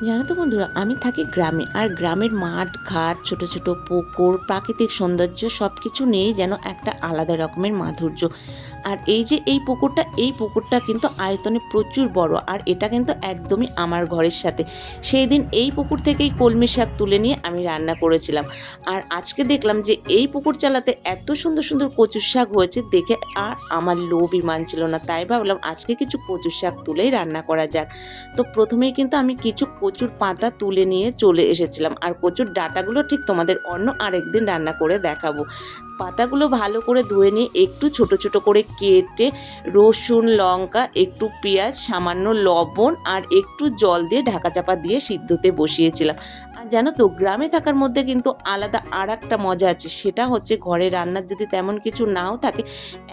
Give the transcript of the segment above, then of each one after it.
জানো তো বন্ধুরা, আমি থাকি গ্রামে। আর গ্রামের মাঠ ঘাট, ছোট ছোট পুকুর, প্রাকৃতিক সৌন্দর্য সব কিছু নিয়েই যেন একটা আলাদা রকমের মাধুর্য। আর এই পুকুরটা কিন্তু আয়তনে প্রচুর বড়, আর এটা কিন্তু একদমই আমার ঘরের সাথে। সেই দিন এই পুকুর থেকেই কলমি শাক তুলে নিয়ে আমি রান্না করেছিলাম। আর আজকে দেখলাম যে এই পুকুর চালাতে এত সুন্দর সুন্দর কচুর শাক হয়েছে, দেখে আর আমার লোভই মানছিল না। তাই ভাবলাম আজকে কিছু কচুর শাক তুলেই রান্না করা যাক। তো প্রথমেই কিন্তু আমি কিছু কচুর পাতা তুলে নিয়ে চলে এসেছিলাম, আর কচুর ডাঁটাগুলো ঠিক তোমাদের অন্য আরেকদিন রান্না করে দেখাবো। পাতাগুলো ভালো করে ধুয়ে নিয়ে একটু ছোট ছোট করে কেটে রসুন, লঙ্কা, একটু পেঁয়াজ, সামান্য লবণ আর একটু জল দিয়ে ঢাকা চাপা দিয়ে সিদ্ধতে বসিয়েছিলাম। আর জানো তো, গ্রামে থাকার মধ্যে কিন্তু আলাদা আর একটা মজা আছে, সেটা হচ্ছে ঘরে রান্নার যদি তেমন কিছু নাও থাকে,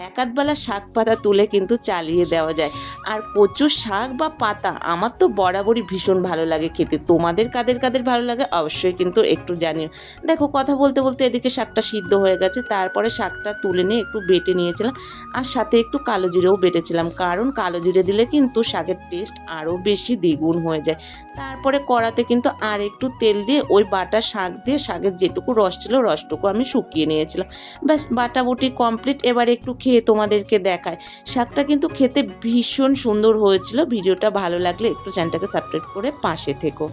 এক আধবেলা শাক পাতা তুলে কিন্তু চালিয়ে দেওয়া যায়। আর কচুর শাক বা পাতা আমার তো বরাবরই ভীষণ ভালো লাগে খেতে। তোমাদের কাদের কাদের ভালো লাগে অবশ্যই কিন্তু একটু জানিও। দেখো, কথা বলতে বলতে এদিকে শাকটা সিদ্ধ হয়ে গেছে। তারপরে শাকটা তুলে নিয়ে একটু বেটে নিয়েছিলাম, আর সাথে একটু কালো জিরেও বেটেছিলাম, কারণ কালো জিরে দিলে কিন্তু শাকের টেস্ট আরও বেশি দ্বিগুণ হয়ে যায়। তারপরে কড়াতে কিন্তু আর একটু তেল দিয়ে ওই বাটা শাক দিয়ে শাকের যেটুকু রস ছিল রসটুকু আমি শুকিয়ে নিয়েছিলাম। ব্যাস, বাটাবুটি কমপ্লিট। এবার একটু খেয়ে তোমাদেরকে দেখায়। শাকটা কিন্তু খেতে ভীষণ সুন্দর হয়েছিল। ভিডিওটা ভালো লাগলে একটু চ্যানেলটাকে সাবস্ক্রাইব করে পাশে থেকো।